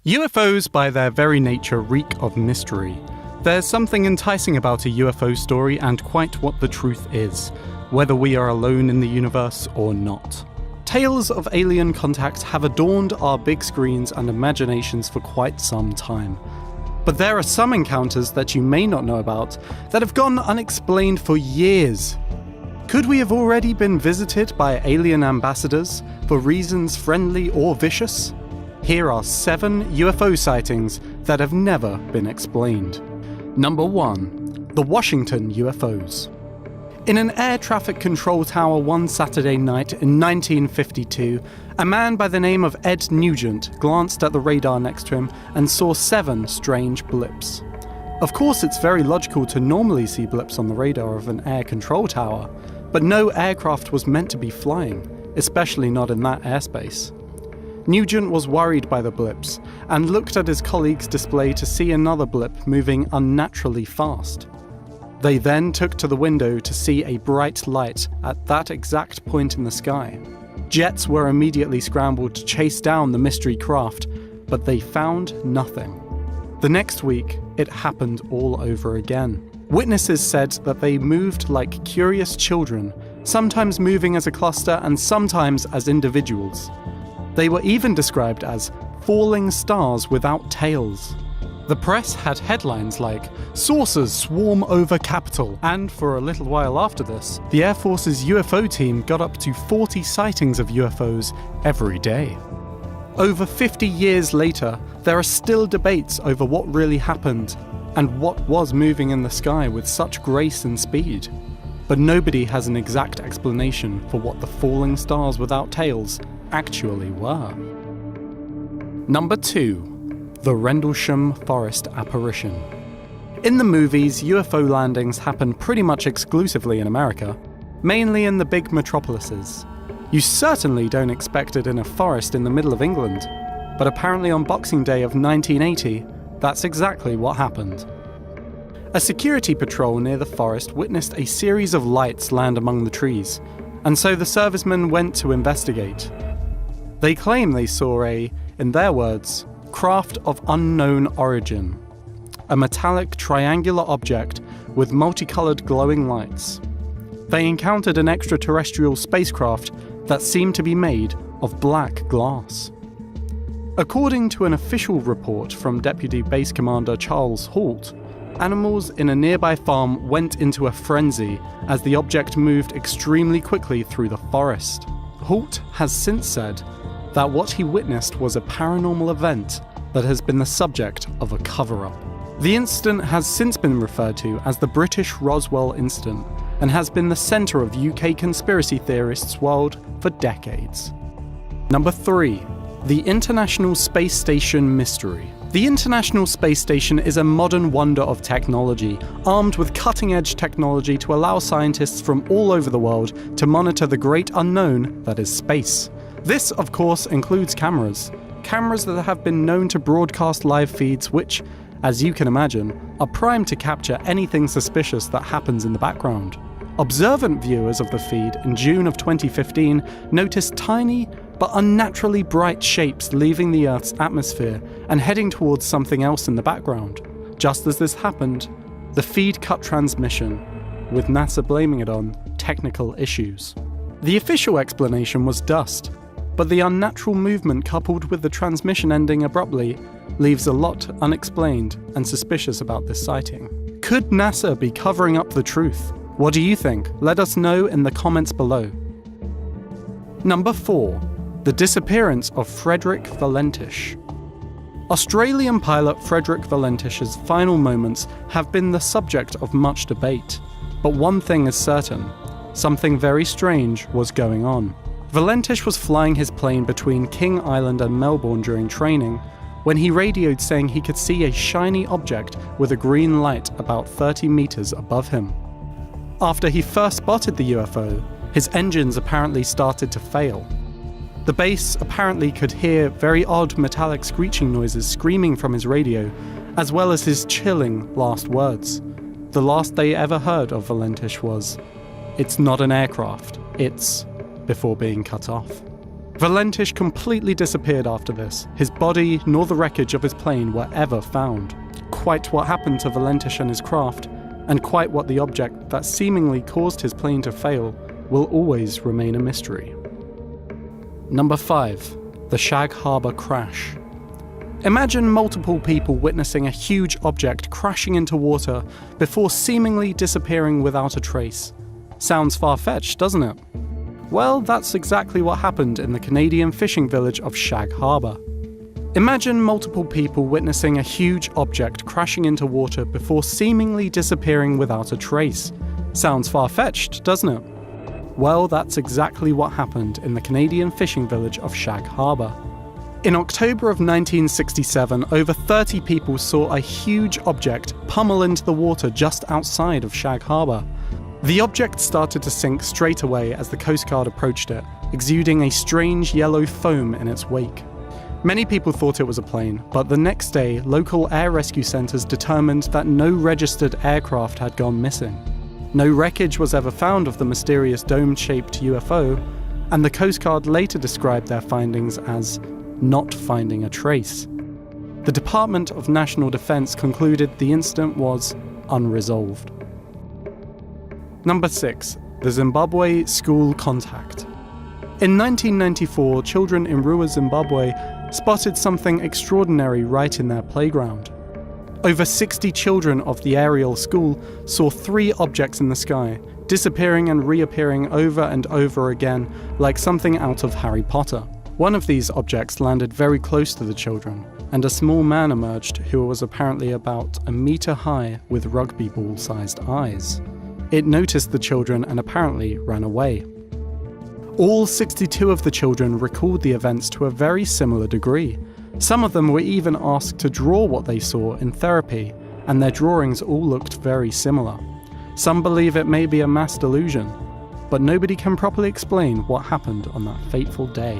UFOs, by their very nature, reek of mystery. There's something enticing about a UFO story and quite what the truth is, whether we are alone in the universe or not. Tales of alien contact have adorned our big screens and imaginations for quite some time. But there are some encounters that you may not know about that have gone unexplained for years. Could we have already been visited by alien ambassadors for reasons friendly or vicious? Here are 7 UFO sightings that have never been explained. Number 1. The Washington UFOs. In an air traffic control tower one Saturday night in 1952, a man by the name of Ed Nugent glanced at the radar next to him and saw 7 strange blips. Of course, it's very logical to normally see blips on the radar of an air control tower, but no aircraft was meant to be flying, especially not in that airspace. Nugent was worried by the blips and looked at his colleague's display to see another blip moving unnaturally fast. They then took to the window to see a bright light at that exact point in the sky. Jets were immediately scrambled to chase down the mystery craft, but they found nothing. The next week, it happened all over again. Witnesses said that they moved like curious children, sometimes moving as a cluster and sometimes as individuals. They were even described as falling stars without tails. The press had headlines like, "Saucers swarm over Capitol," and for a little while after this, the Air Force's UFO team got up to 40 sightings of UFOs every day. Over 50 years later, there are still debates over what really happened and what was moving in the sky with such grace and speed. But nobody has an exact explanation for what the falling stars without tails actually were. Number 2. The Rendlesham Forest Apparition. In the movies, UFO landings happen pretty much exclusively in America, mainly in the big metropolises. You certainly don't expect it in a forest in the middle of England, but apparently on Boxing Day of 1980, that's exactly what happened. A security patrol near the forest witnessed a series of lights land among the trees, and so the servicemen went to investigate. They claim they saw a, in their words, craft of unknown origin, a metallic triangular object with multicolored glowing lights. They encountered an extraterrestrial spacecraft that seemed to be made of black glass. According to an official report from Deputy Base Commander Charles Halt, animals in a nearby farm went into a frenzy as the object moved extremely quickly through the forest. Halt has since said that what he witnessed was a paranormal event that has been the subject of a cover-up. The incident has since been referred to as the British Roswell incident and has been the centre of UK conspiracy theorists' world for decades. Number 3. The International Space Station Mystery. The International Space Station is a modern wonder of technology, armed with cutting-edge technology to allow scientists from all over the world to monitor the great unknown that is space. This, of course, includes cameras that have been known to broadcast live feeds which, as you can imagine, are primed to capture anything suspicious that happens in the background. Observant viewers of the feed in June of 2015 noticed tiny but unnaturally bright shapes leaving the Earth's atmosphere and heading towards something else in the background. Just as this happened, the feed cut transmission, with NASA blaming it on technical issues. The official explanation was dust, but the unnatural movement coupled with the transmission ending abruptly leaves a lot unexplained and suspicious about this sighting. Could NASA be covering up the truth? What do you think? Let us know in the comments below. Number 4. The disappearance of Frederick Valentish. Australian pilot Frederick Valentish's final moments have been the subject of much debate. But one thing is certain, something very strange was going on. Valentish was flying his plane between King Island and Melbourne during training when he radioed saying he could see a shiny object with a green light about 30 meters above him. After he first spotted the UFO, his engines apparently started to fail. The base apparently could hear very odd metallic screeching noises screaming from his radio, as well as his chilling last words. The last they ever heard of Valentish was, "It's not an aircraft, it's," before being cut off. Valentish completely disappeared after this. His body nor the wreckage of his plane were ever found. Quite what happened to Valentish and his craft, and quite what the object that seemingly caused his plane to fail, will always remain a mystery. Number 5. The Shag Harbour Crash. Imagine multiple people witnessing a huge object crashing into water before seemingly disappearing without a trace. Sounds far-fetched, doesn't it? Well, that's exactly what happened in the Canadian fishing village of Shag Harbour. Imagine multiple people witnessing a huge object crashing into water before seemingly disappearing without a trace. Sounds far-fetched, doesn't it? Well, that's exactly what happened in the Canadian fishing village of Shag Harbour. In October of 1967, over 30 people saw a huge object pummel into the water just outside of Shag Harbour. The object started to sink straight away as the Coast Guard approached it, exuding a strange yellow foam in its wake. Many people thought it was a plane, but the next day, local air rescue centres determined that no registered aircraft had gone missing. No wreckage was ever found of the mysterious dome-shaped UFO, and the Coast Guard later described their findings as not finding a trace. The Department of National Defence concluded the incident was unresolved. Number 6. The Zimbabwe School Contact. In 1994, children in Ruwa, Zimbabwe spotted something extraordinary right in their playground. Over 60 children of the aerial school saw 3 objects in the sky, disappearing and reappearing over and over again like something out of Harry Potter. One of these objects landed very close to the children, and a small man emerged who was apparently about a meter high with rugby ball-sized eyes. It noticed the children and apparently ran away. All 62 of the children recalled the events to a very similar degree. Some of them were even asked to draw what they saw in therapy, and their drawings all looked very similar. Some believe it may be a mass delusion, but nobody can properly explain what happened on that fateful day.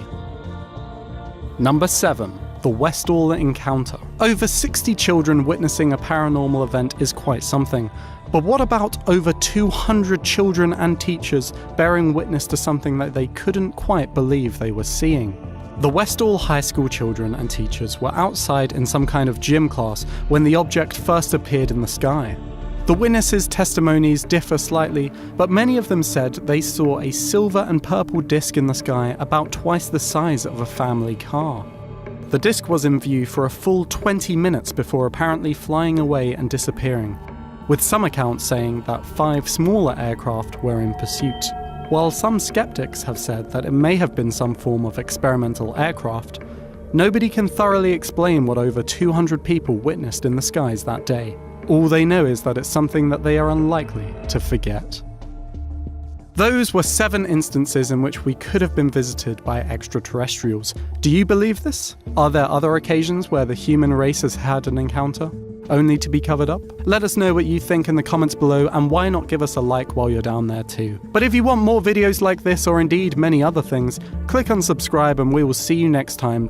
Number 7. The Westall Encounter. Over 60 children witnessing a paranormal event is quite something, but what about over 200 children and teachers bearing witness to something that they couldn't quite believe they were seeing? The Westall High School children and teachers were outside in some kind of gym class when the object first appeared in the sky. The witnesses' testimonies differ slightly, but many of them said they saw a silver and purple disc in the sky about twice the size of a family car. The disc was in view for a full 20 minutes before apparently flying away and disappearing, with some accounts saying that 5 smaller aircraft were in pursuit. While some skeptics have said that it may have been some form of experimental aircraft, nobody can thoroughly explain what over 200 people witnessed in the skies that day. All they know is that it's something that they are unlikely to forget. Those were 7 instances in which we could have been visited by extraterrestrials. Do you believe this? Are there other occasions where the human race has had an encounter, only to be covered up? Let us know what you think in the comments below, and why not give us a like while you're down there too. But if you want more videos like this, or indeed many other things, click on subscribe and we will see you next time.